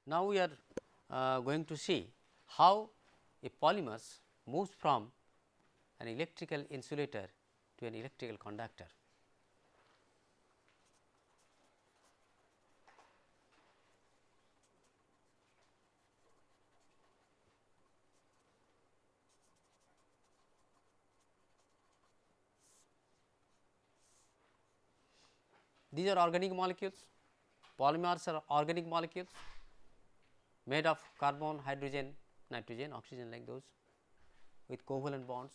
Now, we are going to see how a polymer moves from an electrical insulator to an electrical conductor. These are organic molecules. Polymers are organic molecules made of carbon, hydrogen, nitrogen, oxygen, like those, with covalent bonds.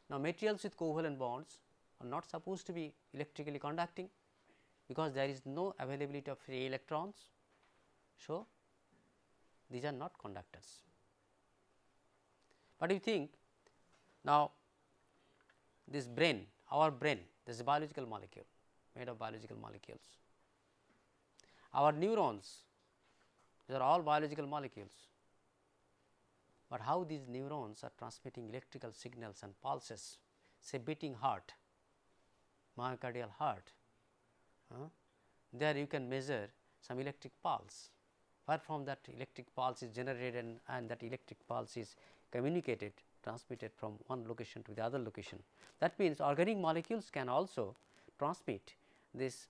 Now, materials with covalent bonds are not supposed to be electrically conducting, because there is no availability of free electrons. So, these are not conductors. But you think now this brain, our brain, this is a biological molecule made of biological molecules. Our neurons, these are all biological molecules, but how these neurons are transmitting electrical signals and pulses, say beating heart, myocardial heart, there you can measure some electric pulse, where from that electric pulse is generated and that electric pulse is communicated, transmitted from one location to the other location. That means, organic molecules can also transmit this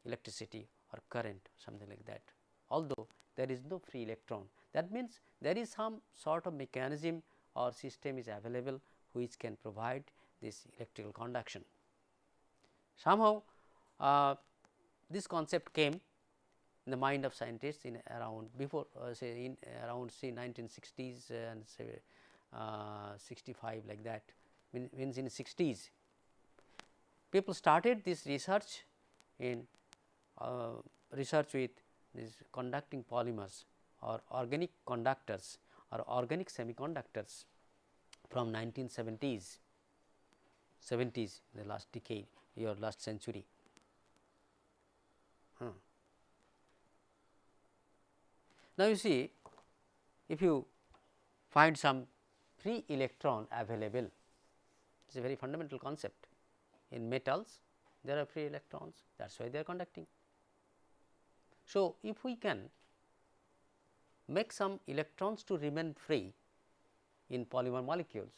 electricity or current, something like that, although there is no free electron. That means, there is some sort of mechanism or system is available which can provide this electrical conduction. Somehow this concept came in the mind of scientists in around before say in around say 1960s and say 65, like that, means in 60s. People started this research in research with these conducting polymers or organic conductors or organic semiconductors from 1970s, 70s, the last decade or last century. Now, you see, if you find some free electron available, it is a very fundamental concept. In metals, there are free electrons, that is why they are conducting. So, if we can make some electrons to remain free in polymer molecules,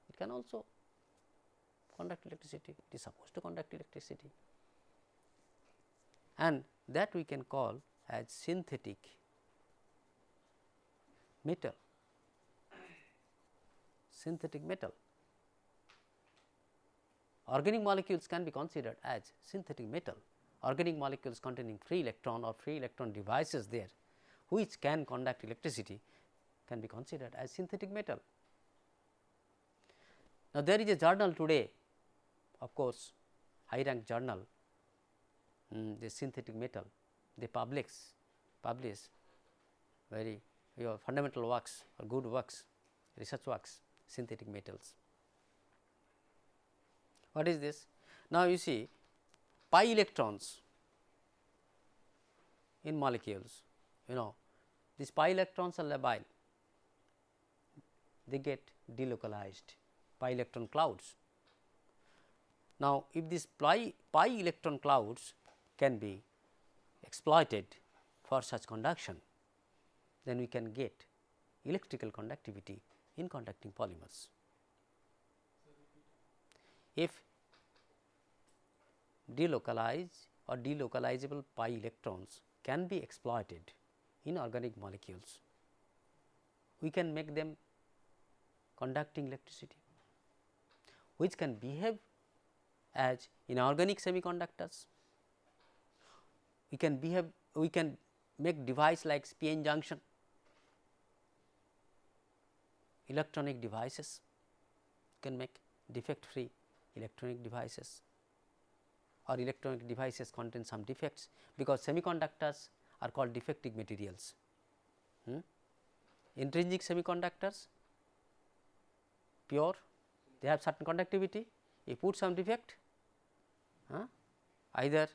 it can also conduct electricity, it is supposed to conduct electricity, and that we can call as synthetic metal, synthetic metal. Organic molecules can be considered as synthetic metal, organic molecules containing free electron or free electron devices there which can conduct electricity can be considered as synthetic metal. Now, there is a journal today, of course, high rank journal, the synthetic metal, they publish very fundamental works or good works, research works, synthetic metals. What is this? Now, you see pi electrons in molecules, these pi electrons are labile, they get delocalized, pi electron clouds. Now, if these pi electron clouds can be exploited for such conduction, then we can get electrical conductivity in conducting polymers. If delocalized or delocalizable pi electrons can be exploited in organic molecules, we can make them conducting electricity, which can behave as inorganic semiconductors. We can make device like p-n junction, electronic devices, can make defect free electronic devices, or electronic devices contain some defects, because semiconductors are called defective materials. Intrinsic semiconductors pure, they have certain conductivity, you put some defect, either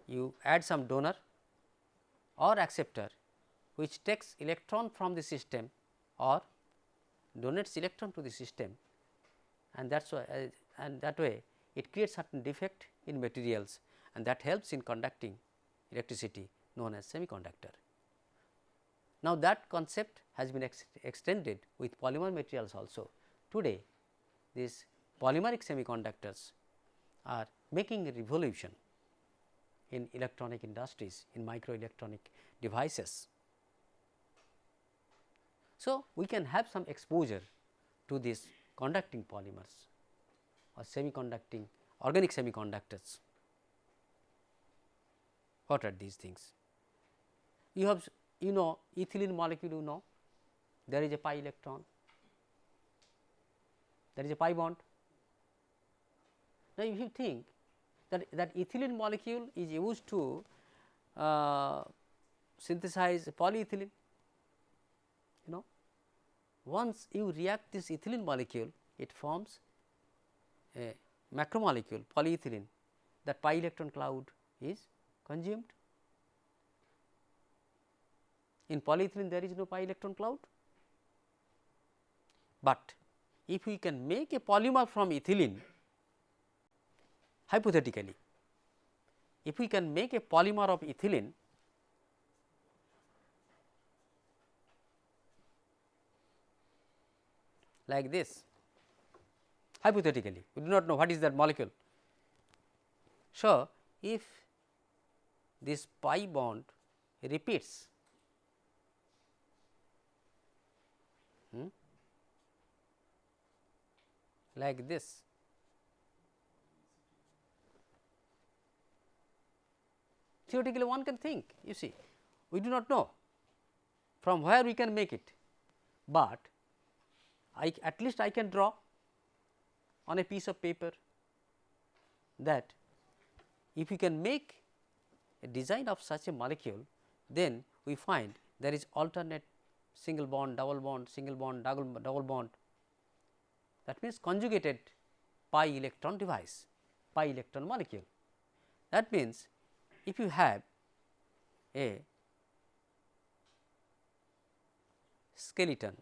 you add some donor or acceptor which takes electron from the system or donates electron to the system, and that is why and that way it creates certain defect in materials, and that helps in conducting electricity known as semiconductor. Now, that concept has been extended with polymer materials also. Today, these polymeric semiconductors are making a revolution in electronic industries, in microelectronic devices. So, we can have some exposure to these conducting polymers or semiconducting organic semiconductors. What are these things? You have, you know, ethylene molecule, you know, there is a pi electron, there is a pi bond. Now, if you think that ethylene molecule is used to synthesize polyethylene, you know, once you react this ethylene molecule, it forms a macromolecule polyethylene, that pi electron cloud is consumed. In polyethylene there is no pi electron cloud, but if we can make a polymer from ethylene, hypothetically, if we can make a polymer of ethylene, like this, hypothetically, we do not know what is that molecule. So, if this pi bond repeats, like this, theoretically one can think, you see, we do not know from where we can make it, but at least I can draw on a piece of paper that if we can make a design of such a molecule, then we find there is alternate single bond, double bond, single bond, double bond, that means conjugated pi electron device, pi electron molecule. That means, if you have a skeleton,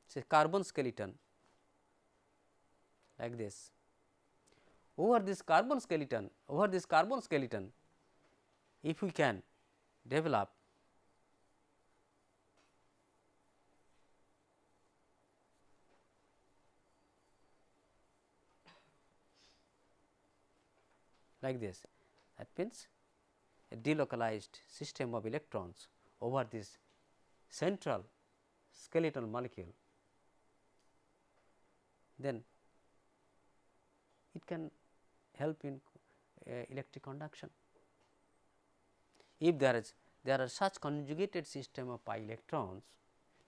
say carbon skeleton like this, over this carbon skeleton, if we can develop like this, that means a delocalized system of electrons over this central skeletal molecule, then it can help in electric conduction. If there are such conjugated system of pi electrons,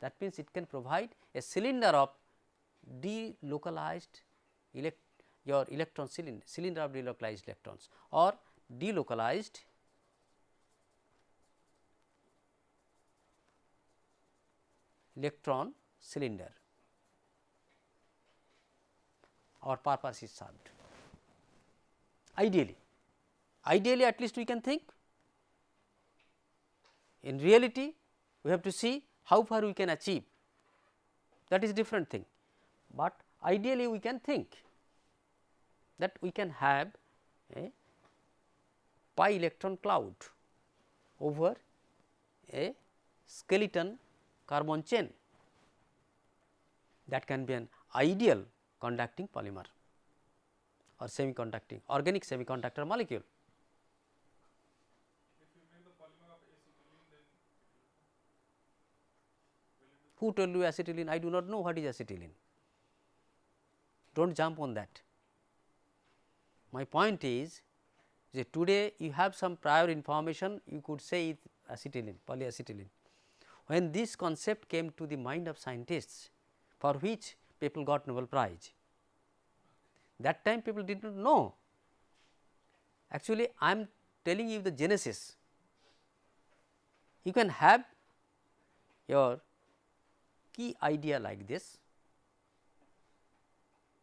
that means it can provide a cylinder of delocalized your electron cylinder of delocalized electrons, or delocalized electron cylinder. Our purpose is served. Ideally at least we can think. In reality, we have to see how far we can achieve, that is different thing, but ideally we can think that we can have a pi electron cloud over a skeleton carbon chain, that can be an ideal conducting polymer or semiconducting organic semiconductor molecule. If you make the polymer of acetylene, then Who told you acetylene? I do not know what is acetylene. Do not jump on that. My point is that today you have some prior information, you could say it acetylene, polyacetylene. When this concept came to the mind of scientists, for which people got Nobel Prize, that time people did not know. Actually, I am telling you the genesis. You can have your key idea like this.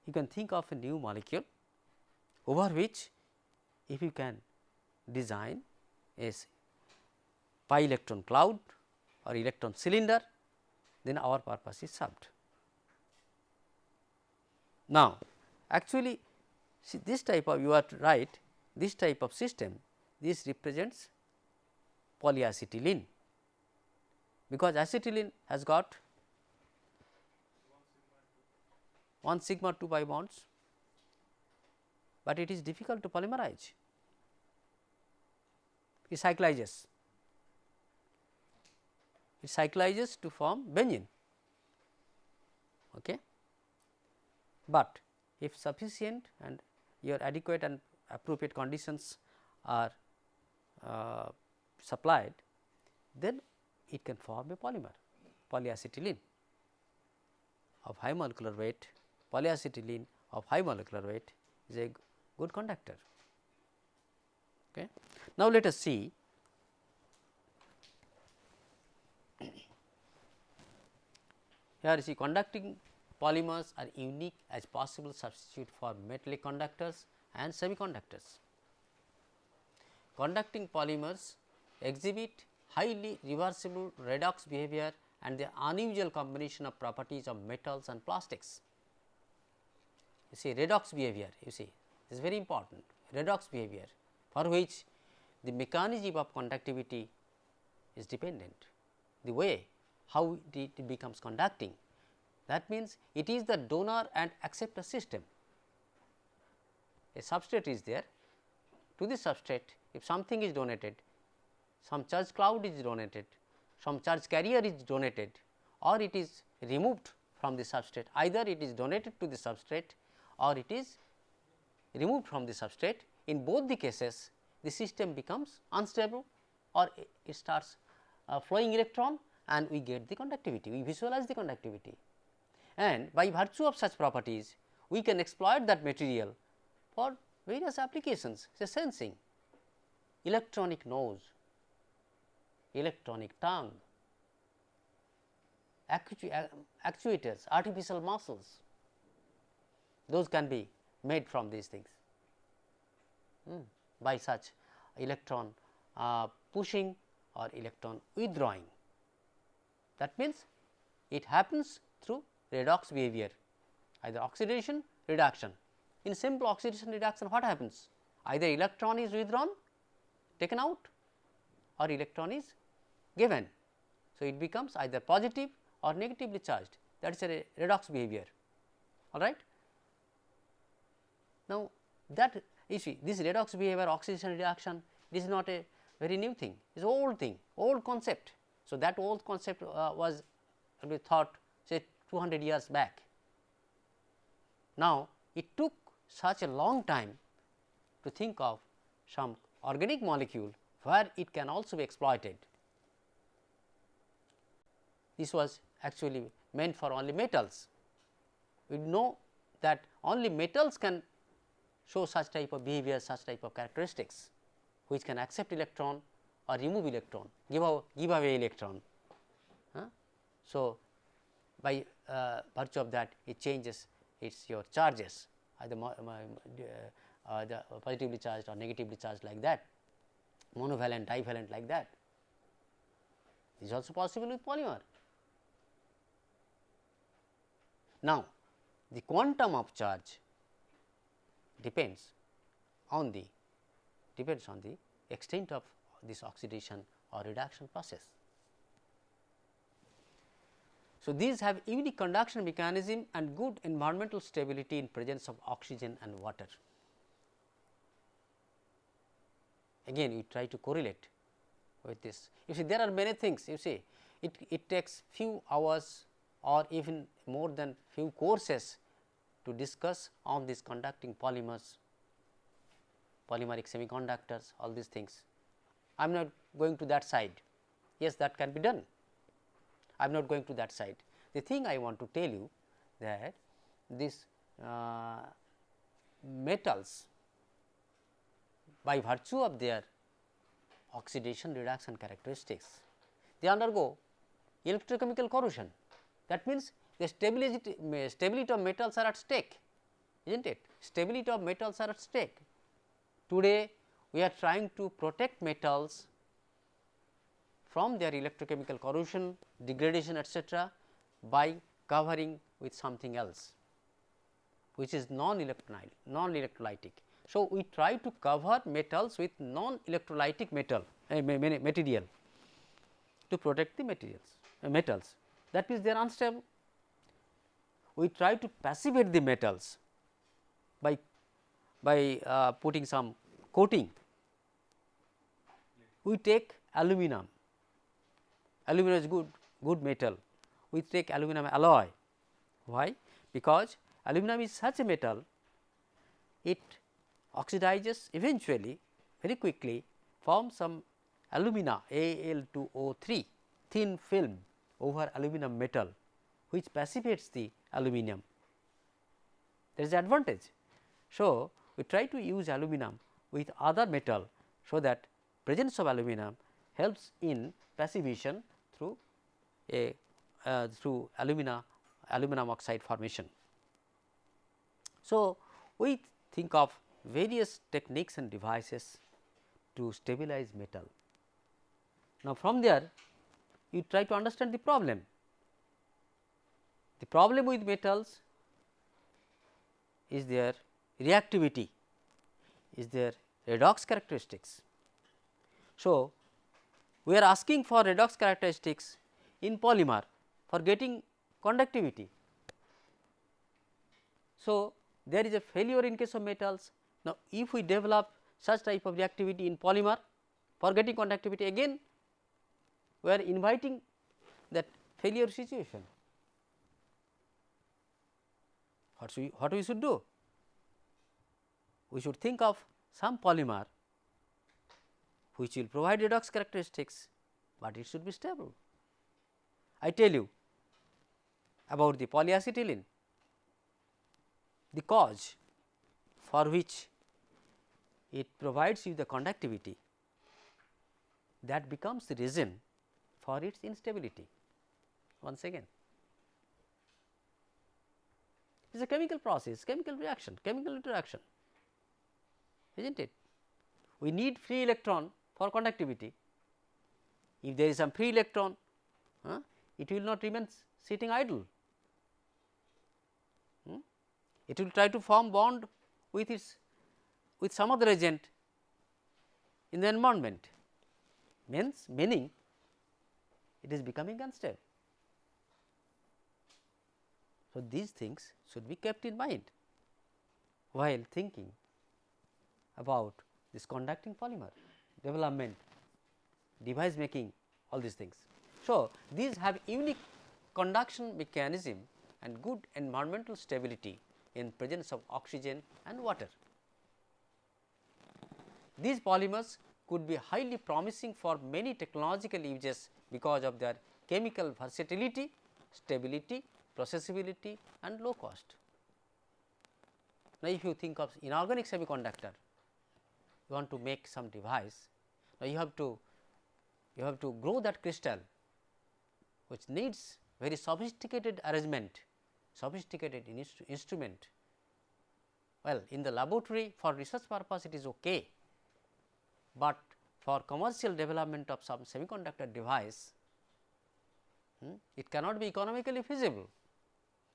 You can think of a new molecule over which, if you can design a pi electron cloud or electron cylinder, then our purpose is served. Now, actually, see this type of, you are right, this type of system, this represents polyacetylene, because acetylene has got 1 sigma 2 pi bonds, but it is difficult to polymerize. It cyclizes. It cyclizes to form benzene. Okay. But if sufficient and your adequate and appropriate conditions are supplied, then it can form a polymer, polyacetylene of high molecular weight. Polyacetylene of high molecular weight is a good conductor. Okay. Now, let us see here. See, conducting polymers are unique as possible substitute for metallic conductors and semiconductors. Conducting polymers exhibit highly reversible redox behavior and the unusual combination of properties of metals and plastics. You see, redox behavior, you see, this is very important, redox behavior, for which the mechanism of conductivity is dependent, the way how it becomes conducting. That means, it is the donor and acceptor system. A substrate is there, to the substrate if something is donated, some charge cloud is donated, some charge carrier is donated, or it is removed from the substrate, either it is donated to the substrate or it is removed from the substrate. In both the cases, the system becomes unstable or it starts flowing electron, and we get the conductivity, we visualize the conductivity. And by virtue of such properties, we can exploit that material for various applications, say sensing, electronic nose, electronic tongue, actuators, artificial muscles, those can be made from these things by such electron pushing or electron withdrawing. That means, it happens through redox behavior, either oxidation, reduction. In simple oxidation reduction, what happens? Either electron is withdrawn, taken out, or electron is given. So, it becomes either positive or negatively charged, that is a redox behavior. All right. Now, that you see, this redox behavior, oxidation reduction, this is not a very new thing, it is old thing, old concept. So, that old concept was thought say 200 years back. Now, it took such a long time to think of some organic molecule where it can also be exploited. This was actually meant for only metals. We know that only metals can show such type of behavior, such type of characteristics, which can accept electron or remove electron, give away electron. So, by virtue of that, it changes its your charges, either the positively charged or negatively charged, like that, monovalent, divalent, like that. This is also possible with polymer. Now, the quantum of charge depends on the extent of this oxidation or reduction process. So, these have unique conduction mechanism and good environmental stability in presence of oxygen and water. Again, we try to correlate with this. You see, there are many things, you see, it takes few hours or even more than few courses to discuss on these conducting polymers, polymeric semiconductors, all these things. I am not going to that side. Yes, that can be done. I am not going to that side. The thing I want to tell you that these metals, by virtue of their oxidation reduction characteristics, they undergo electrochemical corrosion. That means, the stability of metals are at stake, is not it? Stability of metals are at stake. Today, we are trying to protect metals from their electrochemical corrosion, degradation, etc., by covering with something else, which is non-electrolytic. So, we try to cover metals with non-electrolytic material to protect the metals, that means they are unstable. We try to passivate the metals by putting some coating. We take aluminum is good metal, we take aluminum alloy. Why? Because aluminum is such a metal, it oxidizes eventually very quickly, forms some alumina Al2O3 thin film over aluminum metal, which passivates the aluminum. There is advantage. So, we try to use aluminum with other metal, so that presence of aluminum helps in passivation through aluminum oxide formation. So, we think of various techniques and devices to stabilize metal. Now, from there you try to understand the problem. The problem with metals is their reactivity, is their redox characteristics. So, we are asking for redox characteristics in polymer for getting conductivity. So, there is a failure in case of metals. Now, if we develop such type of reactivity in polymer for getting conductivity, again we are inviting that failure situation. What we should do? We should think of some polymer which will provide redox characteristics, but it should be stable. I tell you about the polyacetylene, the cause for which it provides you the conductivity, that becomes the reason for its instability. Once again, it is a chemical process, chemical reaction, chemical interaction, is not it? We need free electron for conductivity. If there is some free electron, it will not remain sitting idle. It will try to form bond with some other agent in the environment, meaning it is becoming unstable. So, these things should be kept in mind while thinking about this conducting polymer development, device making, all these things. So, these have unique conduction mechanism and good environmental stability in presence of oxygen and water. These polymers could be highly promising for many technological uses because of their chemical versatility, stability, processability and low cost. Now, if you think of inorganic semiconductor, you want to make some device, now you have to grow that crystal, which needs very sophisticated arrangement, sophisticated instrument. Well, in the laboratory for research purpose it is okay, but for commercial development of some semiconductor device, it cannot be economically feasible,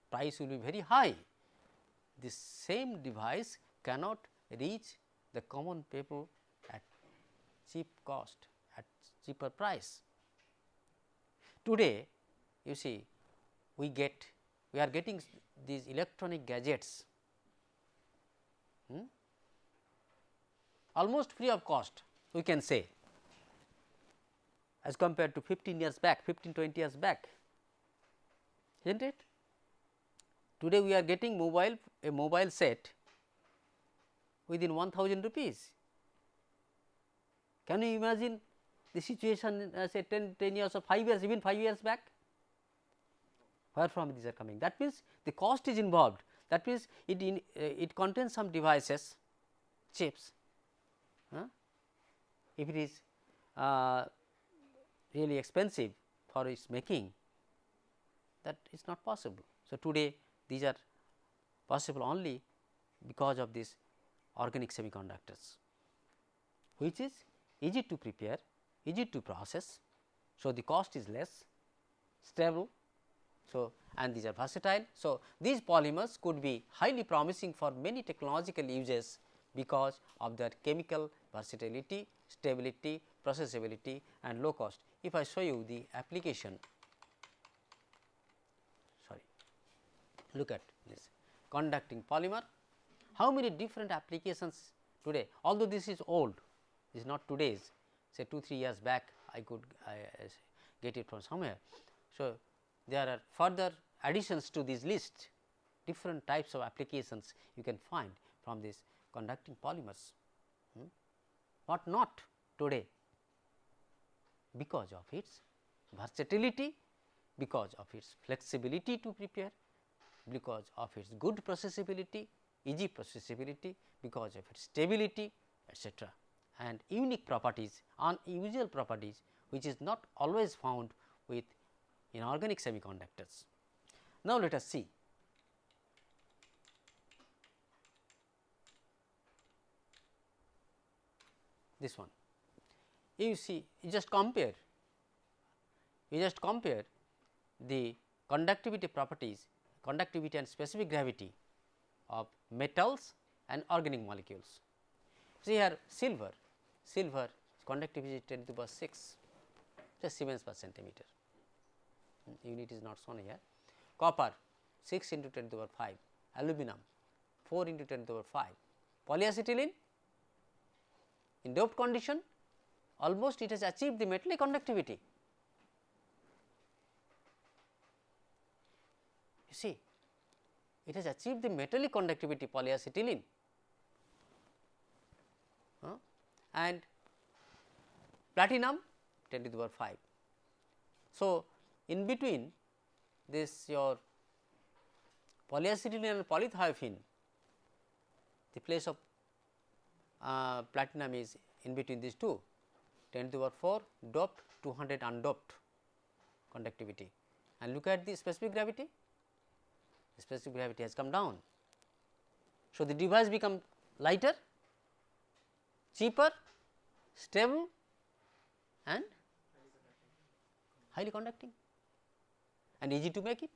price will be very high. This same device cannot reach the common people at cheap cost, at cheaper price. Today you see we are getting these electronic gadgets almost free of cost, we can say, as compared to 15 years back, 15-20 years back, is not it? Today we are getting a mobile set within 1000 rupees. Can you imagine the situation say 10 years or 5 years, even 5 years back? Where from these are coming? That means the cost is involved. That means it contains some devices, chips. If it is really expensive for its making, that is not possible. So, today these are possible only because of these organic semiconductors, which is easy to prepare, easy to process. So, the cost is less, stable. So, and these are versatile. So, these polymers could be highly promising for many technological uses because of their chemical versatility, stability, processability and low cost. If I show you the application, sorry, look at this conducting polymer, how many different applications today, although this is old, this is not today's, say 2-3 years back I could get it from somewhere. So, there are further additions to this list, different types of applications you can find from this conducting polymers. What not today? Because of its versatility, because of its flexibility to prepare, because of its good processability, easy processability, because of its stability, etc., and unique properties, unusual properties which is not always found with inorganic semiconductors. Now, let us see this one. You see, you just compare the conductivity properties, conductivity and specific gravity of metals and organic molecules. See here silver conductivity is 10 to the power 6, just Siemens per centimeter, unit is not shown here. Copper 6 into 10 to the power 5, aluminum 4 into 10 to the power 5, polyacetylene in doped condition almost it has achieved the metallic conductivity. You see, it has achieved the metallic conductivity polyacetylene, and platinum 10 to the power 5. So, in between this your polyacetylene and polythiophene, the place of platinum is in between these two, 10 to the power 4 doped, 200 undoped conductivity, and look at the specific gravity. The specific gravity has come down. So, the device become lighter, cheaper, stable and highly conducting and easy to make it.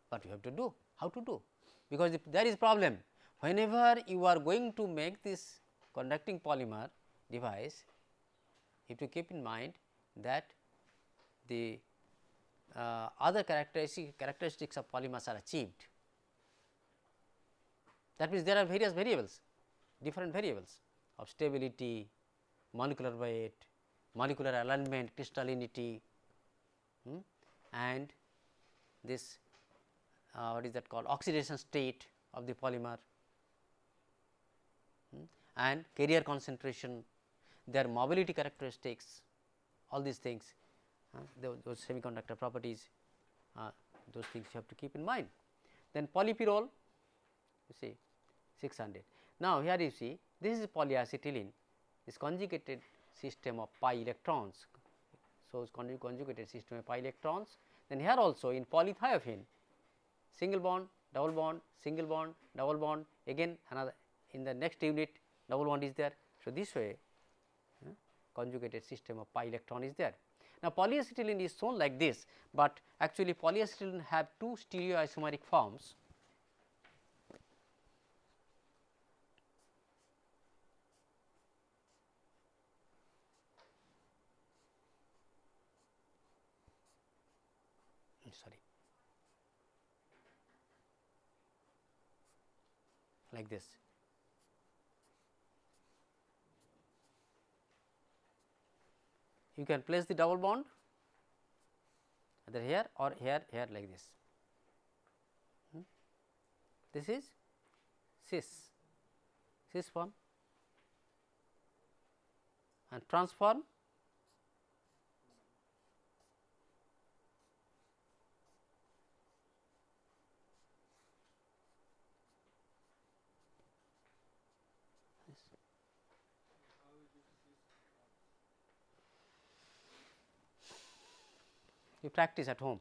What you have to do? How to do? Because if there is problem, whenever you are going to make this conducting polymer device, you have to keep in mind that the other characteristics of polymers are achieved. That means, there are various variables, different variables of stability, molecular weight, molecular alignment, crystallinity, and this what is that called oxidation state of the polymer, and carrier concentration, their mobility characteristics, all these things, those semiconductor properties, those things you have to keep in mind. Then polypyrrole, you see 600. Now, here you see this is polyacetylene, this conjugated system of pi electrons. So, conjugated system of pi electrons. Then here also in polythiophene, single bond, double bond, single bond, double bond, again another in the next unit double bond is there. So, this way conjugated system of pi electron is there. Now, polyacetylene is shown like this, but actually polyacetylene have two stereoisomeric forms. Sorry, like this. You can place the double bond either here or here like this. This is cis form, and transform you practice at home.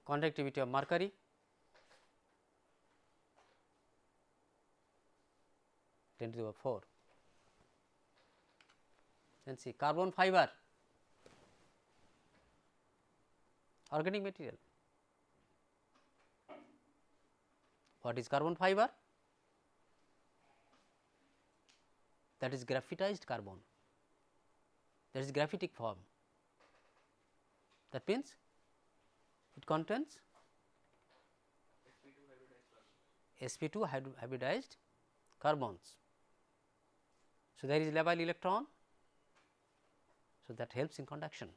Conductivity of mercury, ten to the power 4. Then see carbon fiber, organic material. What is carbon fiber? That is graphitized carbon, that is graphitic form. That means it contains sp2 hybridized carbons. So, there is labile electron, so that helps in conduction.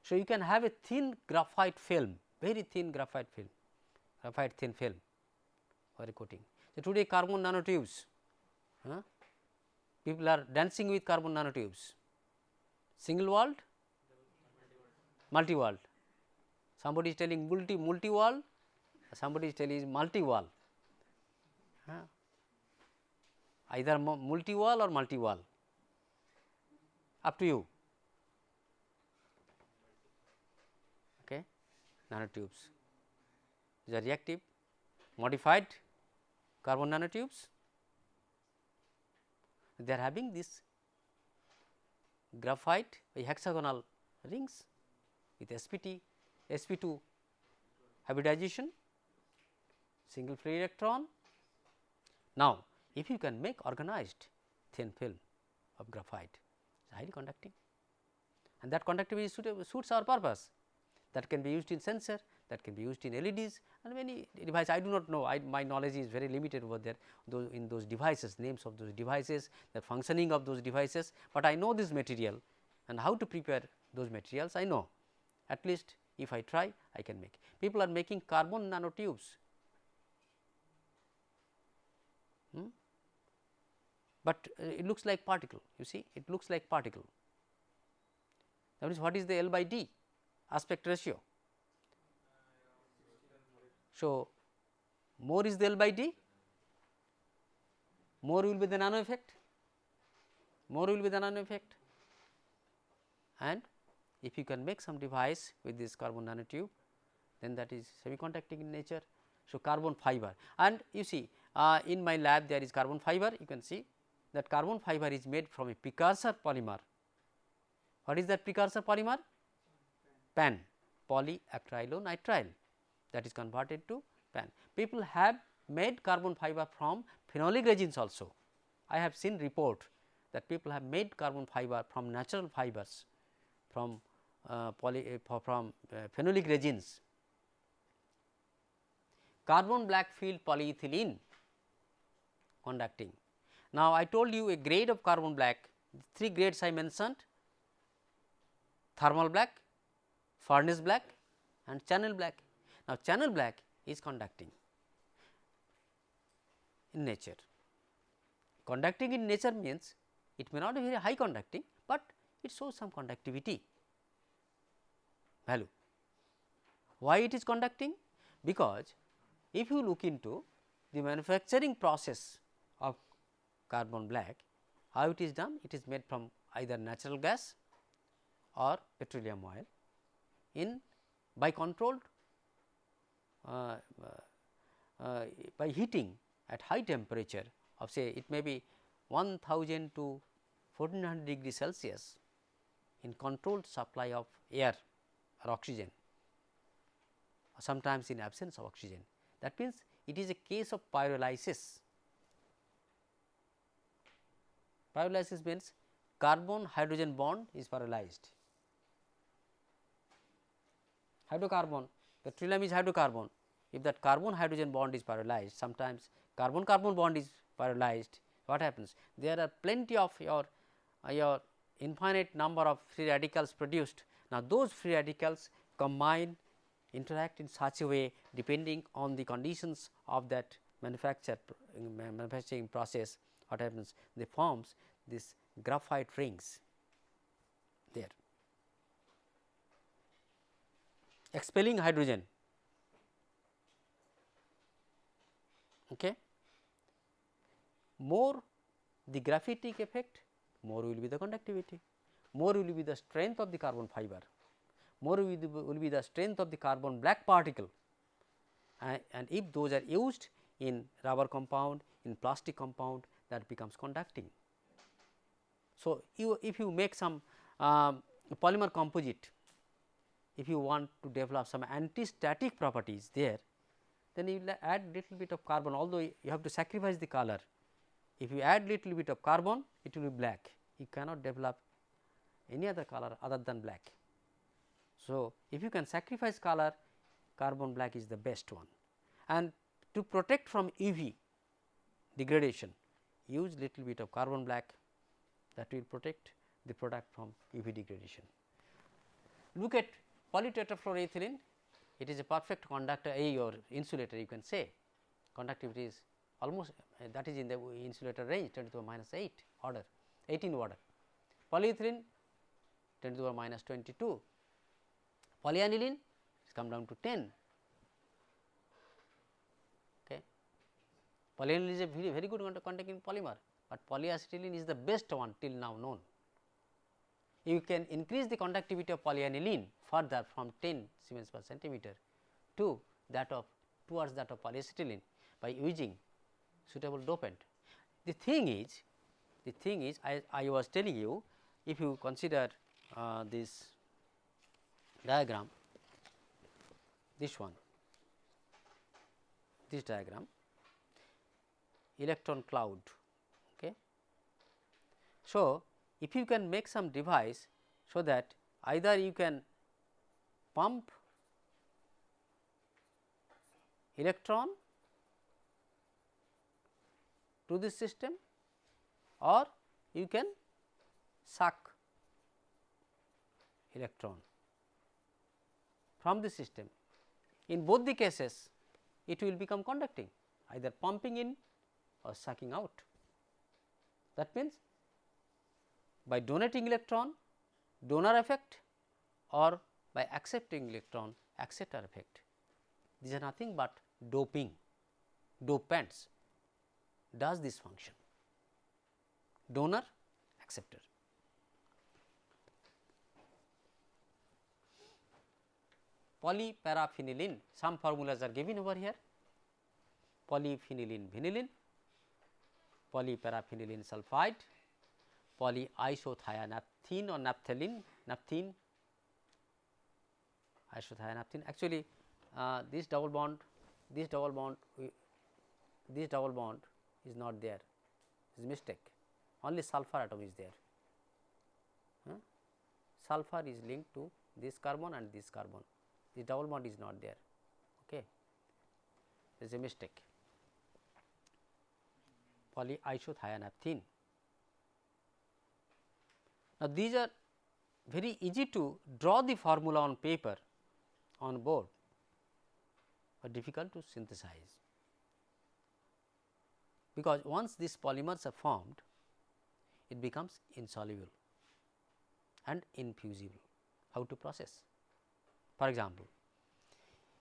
So, you can have a thin graphite film, very thin graphite film, graphite thin film for a coating. So, today carbon nanotubes, people are dancing with carbon nanotubes, single walled, multi walled. Somebody is telling multi wall, somebody is telling multi wall, either multi wall or multi wall, up to you. Okay. Nanotubes, these are reactive modified carbon nanotubes. They are having this graphite hexagonal rings with sp2 hybridization, single free electron. Now, if you can make organized thin film of graphite, it is highly conducting, and that conductivity suits our purpose. That can be used in sensor, that can be used in LEDs and many devices. I do not know, my knowledge is very limited over there, in those devices, names of those devices, the functioning of those devices, but I know this material and how to prepare those materials I know. At least if I try, I can make. People are making carbon nanotubes, but it looks like particle, you see, it looks like particle. That means, what is the L by D aspect ratio? So, more is the L by D, more will be the nano effect, and if you can make some device with this carbon nanotube, then that is semi-conducting in nature. So, carbon fiber, and you see in my lab there is carbon fiber, you can see that carbon fiber is made from a precursor polymer. What is that precursor polymer? PAN, polyacrylonitrile, that is converted to PAN. People have made carbon fiber from phenolic resins also. I have seen report that people have made carbon fiber from natural fibers, from phenolic resins. Carbon black field polyethylene conducting. Now, I told you a grade of carbon black, 3 grades I mentioned: thermal black, furnace black and channel black. Now, channel black is conducting in nature. Conducting in nature means it may not be very high conducting, but it shows some conductivity value. Why it is conducting? Because if you look into the manufacturing process of carbon black, how it is done? It is made from either natural gas or petroleum oil by controlled by heating at high temperature of, say, it may be 1000 to 1400 degree Celsius in controlled supply of air or oxygen, or sometimes in absence of oxygen. That means, it is a case of pyrolysis. Pyrolysis means carbon hydrogen bond is pyrolyzed. Hydrocarbon, petroleum is hydrocarbon. If that carbon hydrogen bond is pyrolyzed, sometimes carbon carbon bond is pyrolyzed, what happens? There are plenty of your infinite number of free radicals produced. Now, those free radicals combine, interact in such a way, depending on the conditions of that manufacturing process, what happens? They forms this graphite rings there, expelling hydrogen. Okay. More the graphitic effect, more will be the conductivity, more will be the strength of the carbon fiber, more will be the strength of the carbon black particle, and if those are used in rubber compound, in plastic compound, that becomes conducting. So, if you make some a polymer composite, if you want to develop some anti-static properties there, then you will add little bit of carbon, although you have to sacrifice the color. If you add little bit of carbon, it will be black. You cannot develop any other color other than black. So, if you can sacrifice color, carbon black is the best one. And to protect from UV degradation, use little bit of carbon black, that will protect the product from UV degradation. Look at polytetrafluoroethylene, it is a perfect conductor or insulator, you can say. Conductivity is almost that is in the insulator range 10 to the minus 8 order, 18 order. Polyethylene 10 to the minus 22. Polyaniline has come down to 10. Okay. Polyaniline is a very good conducting polymer, but polyacetylene is the best one till now known. You can increase the conductivity of polyaniline further from 10 Siemens per centimeter to that of towards that of polyacetylene by using suitable dopant. The thing is I was telling you, if you consider this diagram, this one, this diagram, electron cloud. Okay. So, if you can make some device so that either you can pump electron to this system, or you can suck electron from the system. In both the cases, it will become conducting, either pumping in or sucking out. That means, by donating electron, donor effect, or by accepting electron, acceptor effect. These are nothing but doping, dopants does this function, donor, acceptor. Polyparaphenylene, some formulas are given over here, polyphenylene vinylene, polyparaphenylene sulphide, polyisothionaphthene or naphthene, isothionaphthene. Actually, this double bond is not there, is mistake, only sulfur atom is there. Sulfur is linked to this carbon and this carbon, this double bond is not there. Okay. There is a mistake, polyisothionaphthene. Now, these are very easy to draw the formula on paper on board, but difficult to synthesize, because once these polymers are formed, it becomes insoluble and infusible. How to process? For example,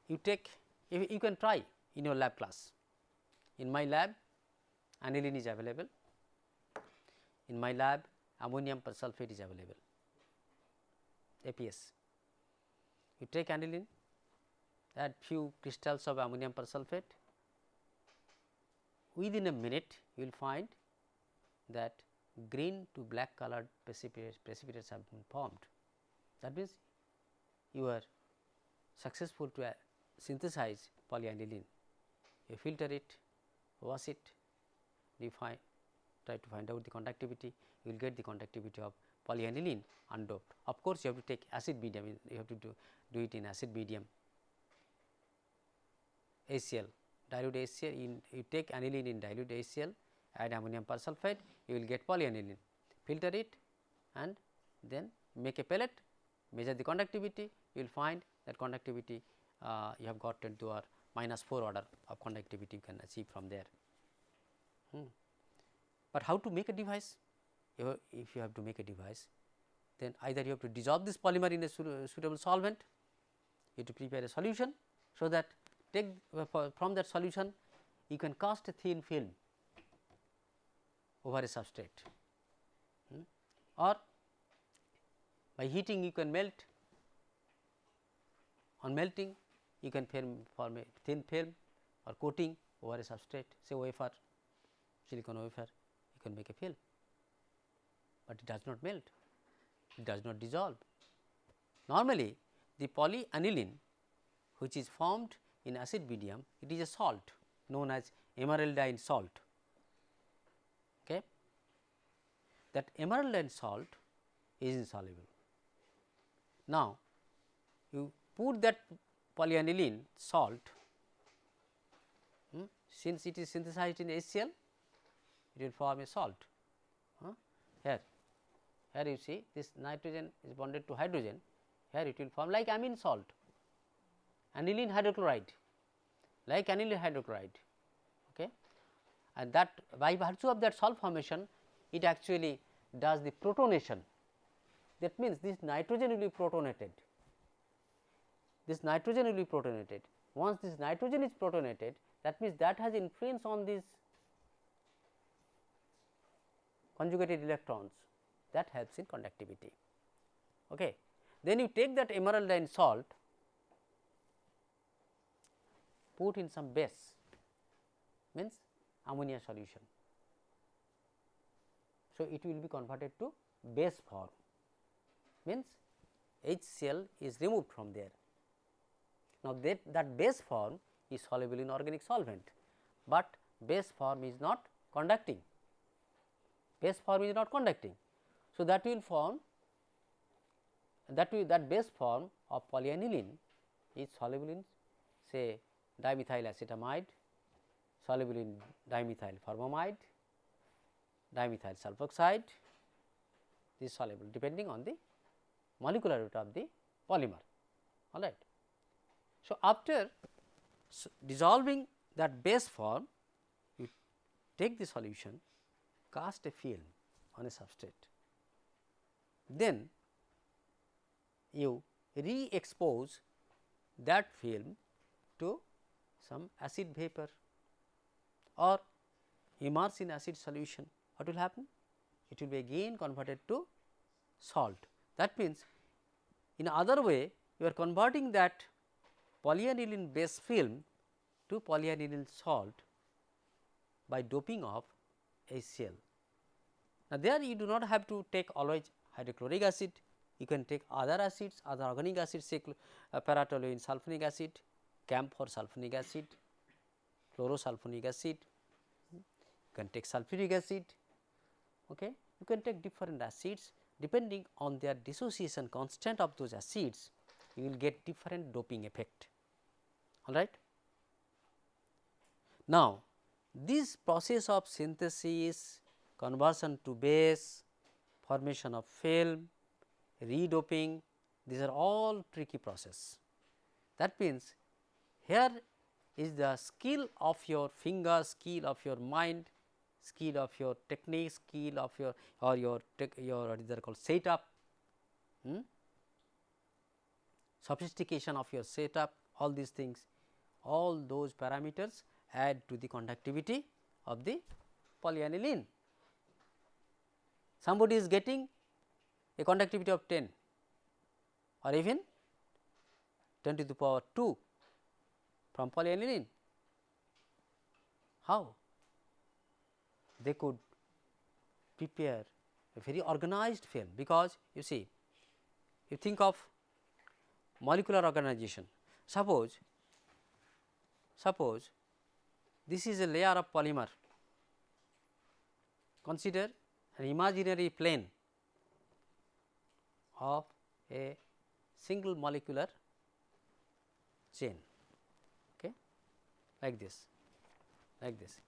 you take, you can try in your lab class. In my lab, aniline is available. In my lab, ammonium persulfate is available, APS. You take aniline, add few crystals of ammonium persulfate, within a minute you will find that green to black colored precipitates have been formed. That means, you are successful to synthesize polyaniline. You filter it, wash it, try to find out the conductivity, you will get the conductivity of polyaniline undoped. Of course, you have to take acid medium, you have to do it in acid medium, HCl, dilute HCl, you take aniline in dilute HCl, add ammonium persulfate, you will get polyaniline, filter it and then make a pellet, measure the conductivity, you will find that conductivity you have got 10 to the minus 4 order of conductivity you can achieve from there. But how to make a device? If you have to make a device, then either you have to dissolve this polymer in a suitable solvent, you have to prepare a solution, so that take from that solution you can cast a thin film over a substrate, or by heating you can melt. On melting you can form a thin film or coating over a substrate, say wafer, silicon wafer, you can make a film, but it does not melt, it does not dissolve, Normally, the polyaniline which is formed in acid medium, it is a salt known as emeraldine salt. Okay. That emeraldine salt is insoluble. Now, you put that polyaniline salt, since it is synthesized in HCl, it will form a salt. Here you see this nitrogen is bonded to hydrogen, here it will form like amine salt, aniline hydrochloride, like aniline hydrochloride. Okay. And that by virtue of that salt formation, it actually does the protonation. That means, this nitrogen will be protonated. This nitrogen will be protonated. Once this nitrogen is protonated, that means that has influence on these conjugated electrons, that helps in conductivity. Okay. Then you take that emeraldine salt, put in some base, means ammonia solution. So, it will be converted to base form, means HCl is removed from there. Now, that base form is soluble in organic solvent, but base form is not conducting, base form is not conducting. So, that will form that base form of polyaniline is soluble in say dimethyl acetamide, soluble in dimethyl formamide, dimethyl sulfoxide, this is soluble depending on the molecular weight of the polymer. All right. So, after dissolving that base form, you take the solution, cast a film on a substrate, then you re-expose that film to some acid vapor or immerse in acid solution. What will happen? It will be again converted to salt. That means, in other way you are converting that polyaniline base film to polyaniline salt by doping of HCl. Now, there you do not have to take always hydrochloric acid, you can take other acids, other organic acids, say para-toluene sulfonic acid, camphor sulfonic acid, chlorosulfonic acid, you can take sulfuric acid. Okay. You can take different acids, depending on their dissociation constant of those acids, you will get different doping effect. All right. Now, this process of synthesis, conversion to base, formation of film, redoping, these are all tricky process. That means, here is the skill of your finger, skill of your mind, skill of your technique, skill of your or your what is called setup, sophistication of your setup, all these things, all those parameters add to the conductivity of the polyaniline. Somebody is getting a conductivity of 10 or even 10 to the power 2 from polyaniline. How? They could prepare a very organized film, because you see, you think of molecular organization. Suppose this is a layer of polymer. Consider an imaginary plane of a single molecular chain, okay, like this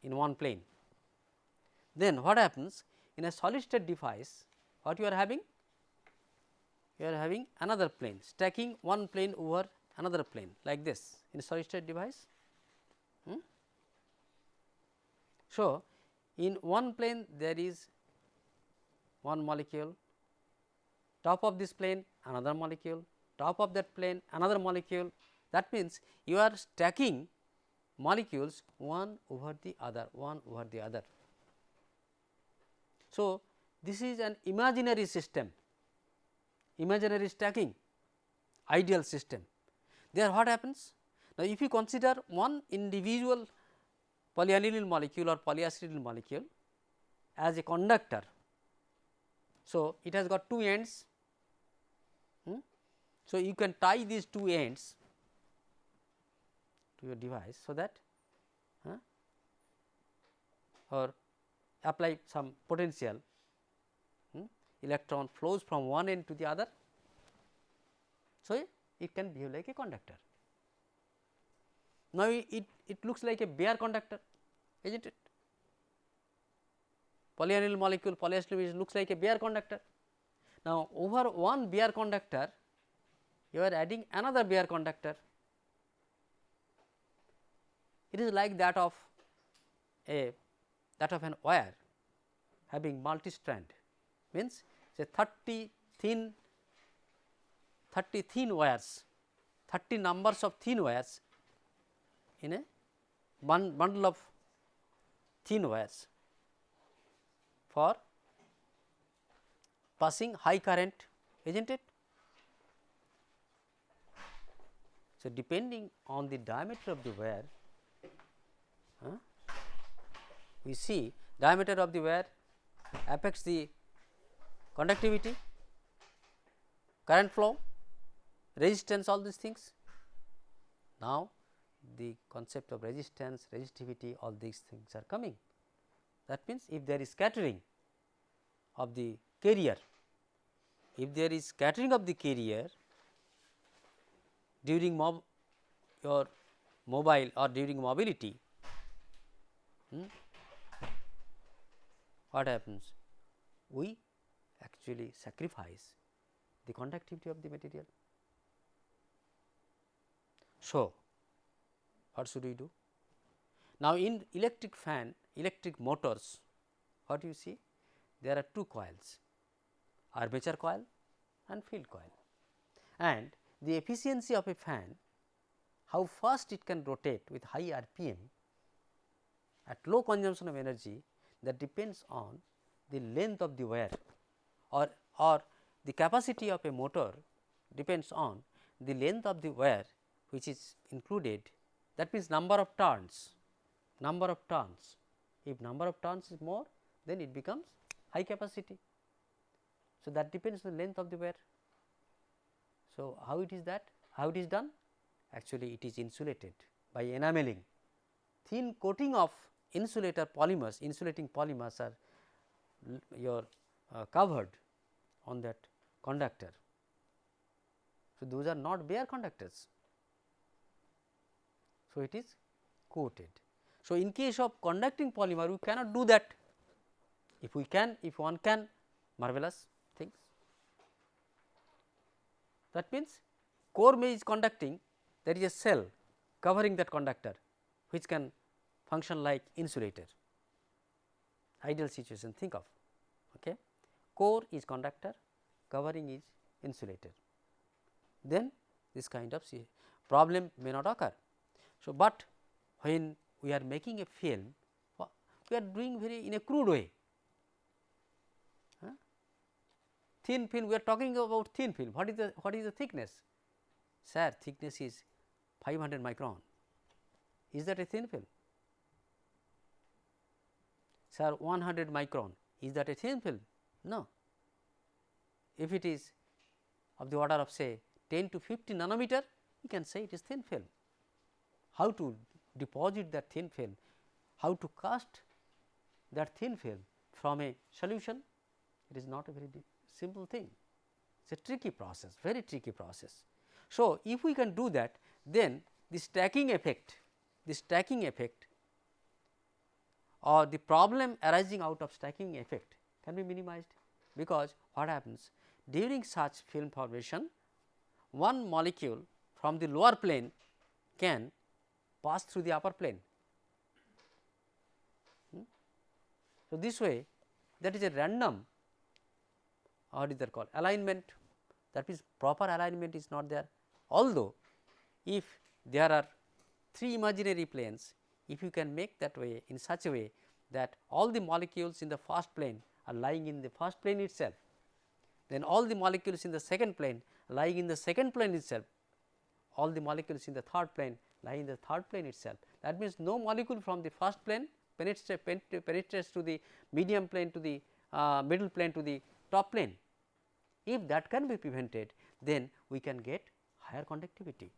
in one plane. Then what happens in a solid state device? What you are having? You are having another plane, stacking one plane over another plane like this in a solid state device. So, in one plane there is one molecule, top of this plane another molecule, top of that plane another molecule. That means, you are stacking molecules one over the other, one over the other. So, this is an imaginary system, imaginary stacking, ideal system. There what happens? Now, if you consider one individual polyaniline molecule or polyacetyl molecule as a conductor, so it has got two ends. So, you can tie these two ends to your device, so that or apply some potential, electron flows from one end to the other. So, it can behave like a conductor. Now, it looks like a bare conductor, is not it? Polyanilyl molecule, polyacetylene looks like a bare conductor. Now, over one bare conductor, you are adding another bare conductor. It is like that of an wire having multi strand, means say 30 thin wires, 30 numbers of thin wires in a bundle of thin wires for passing high current, is not it? So, depending on the diameter of the wire, we see diameter of the wire affects the conductivity, current flow, resistance, all these things. Now, the concept of resistance, resistivity, all these things are coming. That means, if there is scattering of the carrier, during your mobile or during mobility, what happens? We actually sacrifice the conductivity of the material. So, what should we do? Now, in electric fan, electric motors, what you see? There are two coils, armature coil and field coil, and the efficiency of a fan, how fast it can rotate with high RPM at low consumption of energy, that depends on the length of the wire, or the capacity of a motor depends on the length of the wire which is included, that means number of turns. If number of turns is more, then it becomes high capacity. So, that depends on the length of the wire. So, how it is that? How it is done? Actually, it is insulated by enameling. Thin coating of insulating polymers are covered on that conductor. So, those are not bare conductors. So, it is coated. So, in case of conducting polymer, we cannot do that. If one can, marvelous things. That means, core is conducting, there is a cell covering that conductor, which can function like insulator. Ideal situation, think of. Okay. Core is conductor, covering is insulator. Then this kind of problem may not occur. So, but when we are making a film, we are doing in a crude way. Thin film, we are talking about thin film. What is the thickness? Sir, thickness is 500 micron. Is that a thin film? Sir, 100 micron. Is that a thin film? No. If it is of the order of say 10 to 50 nanometer, you can say it is thin film. How to deposit that thin film? How to cast that thin film from a solution? It is not a very simple thing. It is a tricky process, very tricky process. So, if we can do that, then the stacking effect or the problem arising out of stacking effect can be minimized, because what happens during such film formation, one molecule from the lower plane can pass through the upper plane. So, this way, that is a random, what is that called, alignment, that means proper alignment is not there. Although, if there are 3 imaginary planes, if you can make that way in such a way that all the molecules in the first plane are lying in the first plane itself, then all the molecules in the second plane lying in the second plane itself, all the molecules in the third plane lie in the third plane itself. That means, no molecule from the first plane penetrates to the medium plane, to the middle plane, to the top plane. If that can be prevented, then we can get higher conductivity,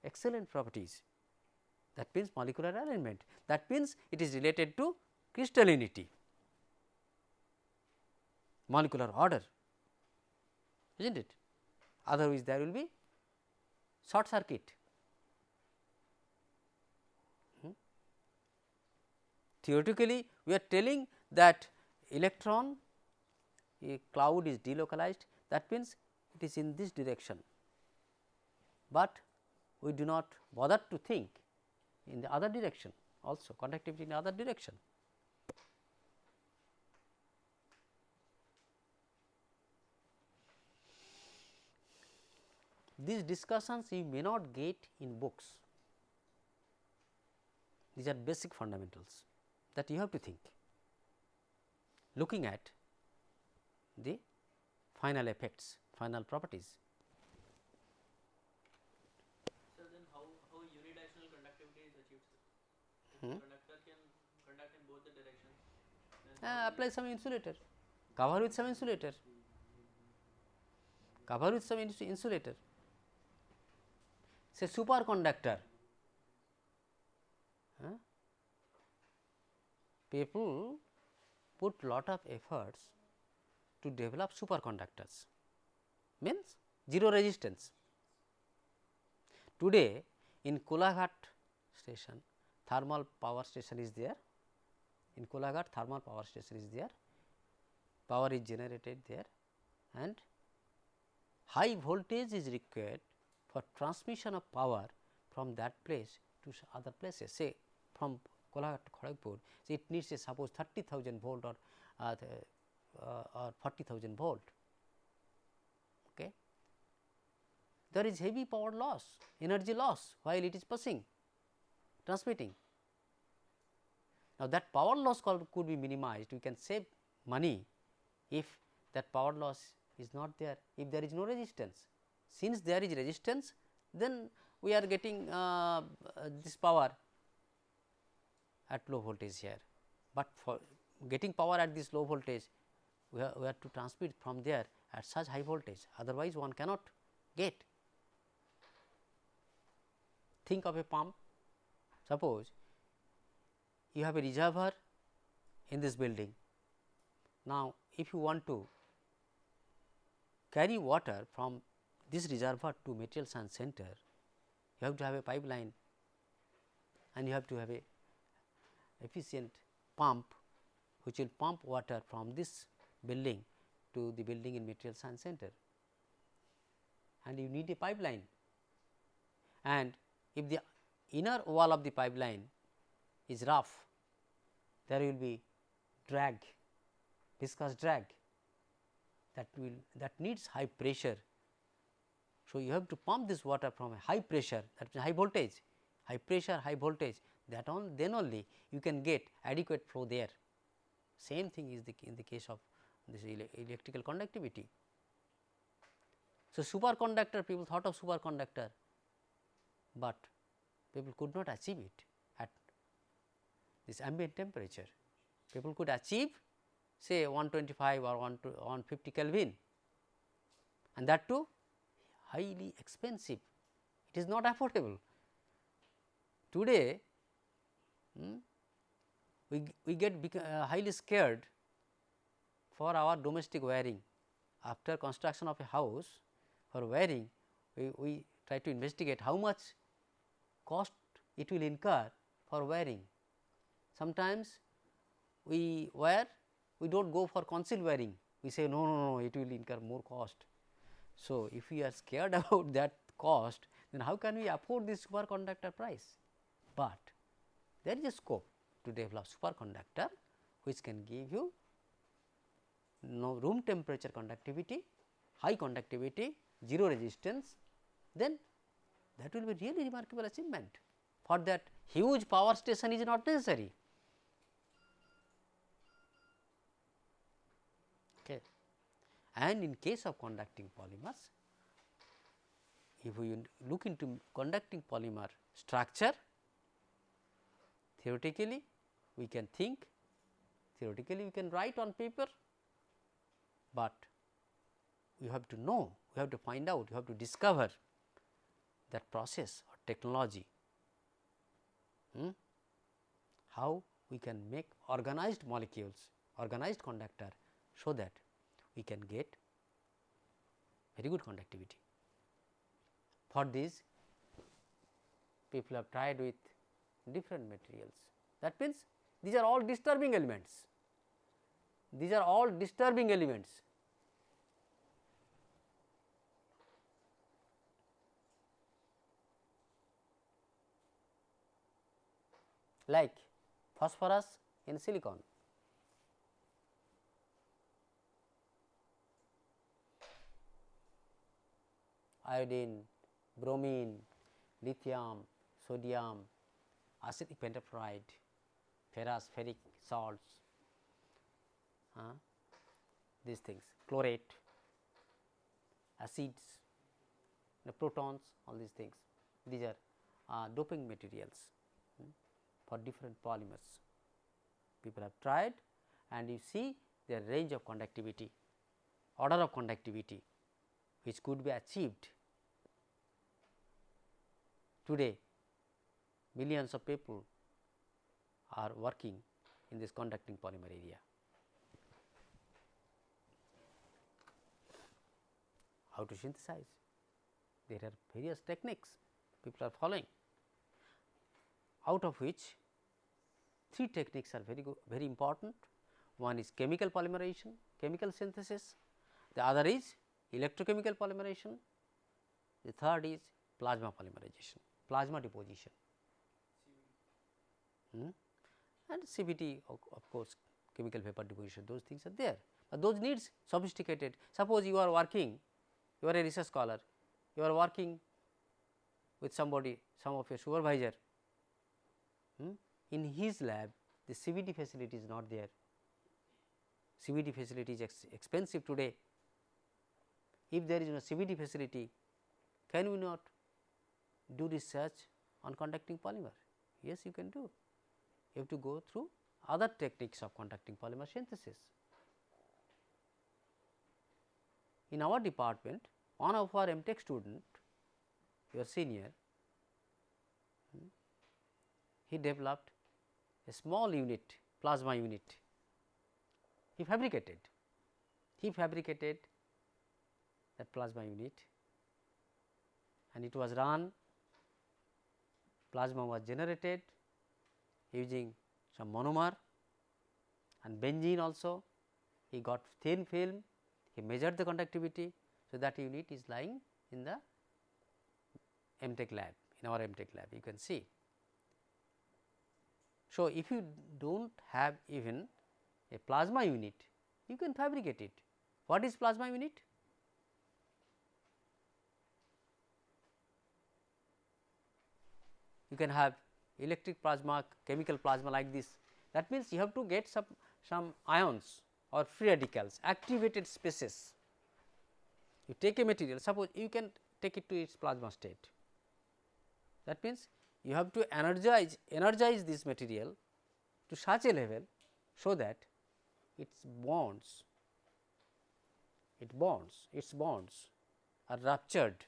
excellent properties. That means molecular alignment, that means it is related to crystallinity, molecular order, is not it? Otherwise, there will be short circuit. Theoretically, we are telling that electron a cloud is delocalized, that means it is in this direction, but we do not bother to think in the other direction also, conductivity in the other direction. These discussions you may not get in books, these are basic fundamentals that you have to think, looking at the final effects, final properties. So, then how unidirectional conductivity is achieved, sir? If the conductor can conduct in both the directions, then Apply some insulator, cover with some insulator, cover with some insulator. Say superconductor, people put lot of efforts to develop superconductors, means zero resistance. Today in Kolaghat station, thermal power station is there, in Kolaghat thermal power station is there, power is generated there, and high voltage is required for transmission of power from that place to other places, say from Kolaghat to Kharagpur. So, it needs a suppose 30,000 volt or 40,000 volt. Okay. There is heavy power loss, energy loss while it is passing, transmitting. Now, that power loss could be minimized, we can save money if that power loss is not there, if there is no resistance. Since there is resistance, then we are getting this power at low voltage here, but for getting power at this low voltage, we have to transmit from there at such high voltage, otherwise one cannot get. Think of a pump, suppose you have a reservoir in this building. Now, if you want to carry water from this reservoir to Material Science Center, you have to have a pipeline and you have to have a efficient pump which will pump water from this building to the building in Material Science Center, and you need a pipeline. And if the inner wall of the pipeline is rough, there will be drag, viscous drag that needs high pressure. So, you have to pump this water from a high pressure, that means high voltage, high pressure, high voltage, that then only you can get adequate flow there. Same thing is in the case of this electrical conductivity. So, superconductor, people thought of superconductor, but people could not achieve it at this ambient temperature. People could achieve say 125 or 150 Kelvin, and that too highly expensive, it is not affordable. Today we get highly scared for our domestic wiring. After construction of a house, for wiring we try to investigate how much cost it will incur for wiring. Sometimes we do not go for concealed wiring, we say no, it will incur more cost. So, if we are scared about that cost, then how can we afford this superconductor price? But there is a scope to develop superconductor which can give you room temperature conductivity, high conductivity, zero resistance, then that will be really remarkable achievement. For that huge power station is not necessary. Okay. And in case of conducting polymers, if we look into conducting polymer structure, theoretically we can think, theoretically we can write on paper, but you have to know, you have to find out, you have to discover that process or technology, how we can make organized molecules, organized conductor, so that we can get very good conductivity. For this, people have tried with different materials. That means, these are all disturbing elements, these are all disturbing elements. Like phosphorus in silicon, iodine, bromine, lithium, sodium, acidic pentafluoride, ferrous, ferric salts, these things, chlorate, acids, the protons, all these things, these are doping materials for different polymers. People have tried, and you see their range of conductivity, order of conductivity, which could be achieved. Today, millions of people are working in this conducting polymer area. How to synthesize? There are various techniques people are following, out of which 3 techniques are very important. One is chemical polymerization, chemical synthesis, the other is electrochemical polymerization, the third is plasma polymerization, plasma deposition, and CVD, of course, chemical vapor deposition, those things are there, but those needs sophisticated. Suppose you are working, you are a research scholar, you are working with somebody, some of your supervisor, in his lab the CVD facility is not there, CVD facility is expensive today. If there is no CVD facility, can we not do research on conducting polymer? Yes, you can do. You have to go through other techniques of conducting polymer synthesis. In our department, one of our MTech student, your senior, he developed a small unit, plasma unit. He fabricated that plasma unit, and it was run, plasma was generated using some monomer and benzene also. He got thin film, he measured the conductivity. So, that unit is lying in the MTech lab, in our MTech lab, you can see. So, if you do not have even a plasma unit, you can fabricate it. What is plasma unit? You can have electric plasma, chemical plasma like this. That means, you have to get some ions or free radicals, activated species. You take a material, suppose you can take it to its plasma state. That means, you have to energize this material to such a level, so that its bonds are ruptured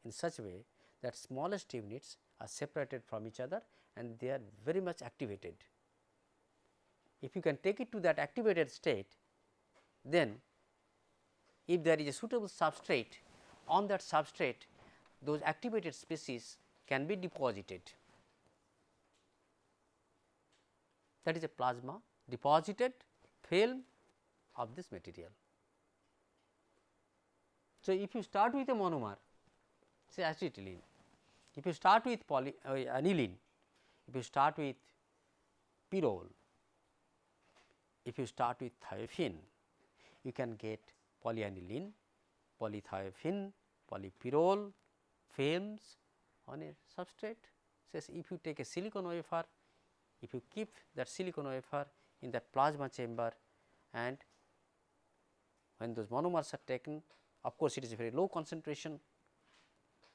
in such a way that smallest units are separated from each other, and they are very much activated. If you can take it to that activated state, then if there is a suitable substrate, on that substrate those activated species can be deposited. That is a plasma deposited film of this material. So, if you start with a monomer, say acetylene, if you start with aniline, if you start with pyrrole, if you start with thiophene, you can get polyaniline, polythiophene, polypyrrole films on a substrate. Says if you take a silicon wafer, if you keep that silicon wafer in that plasma chamber, and when those monomers are taken, of course, it is a very low concentration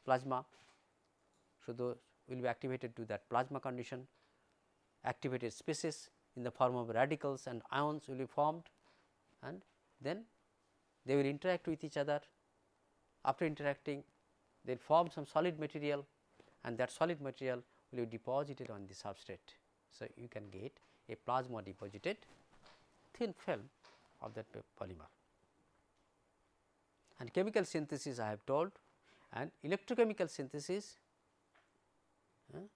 plasma. So, those will be activated to that plasma condition, activated species in the form of radicals and ions will be formed, and then they will interact with each other. After interacting, they will form some solid material, and that solid material will be deposited on the substrate. So, you can get a plasma deposited thin film of that polymer. And chemical synthesis I have told, and electrochemical synthesis, you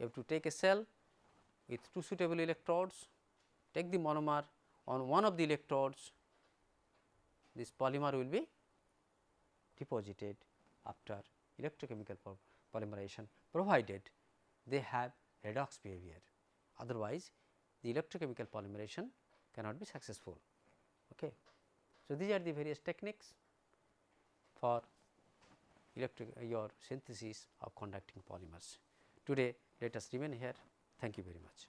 have to take a cell with 2 suitable electrodes, take the monomer on one of the electrodes, this polymer will be deposited after electrochemical polymerization, provided they have redox behavior. Otherwise, the electrochemical polymerization cannot be successful. Okay. So, these are the various techniques for your synthesis of conducting polymers. Today, let us remain here. Thank you very much.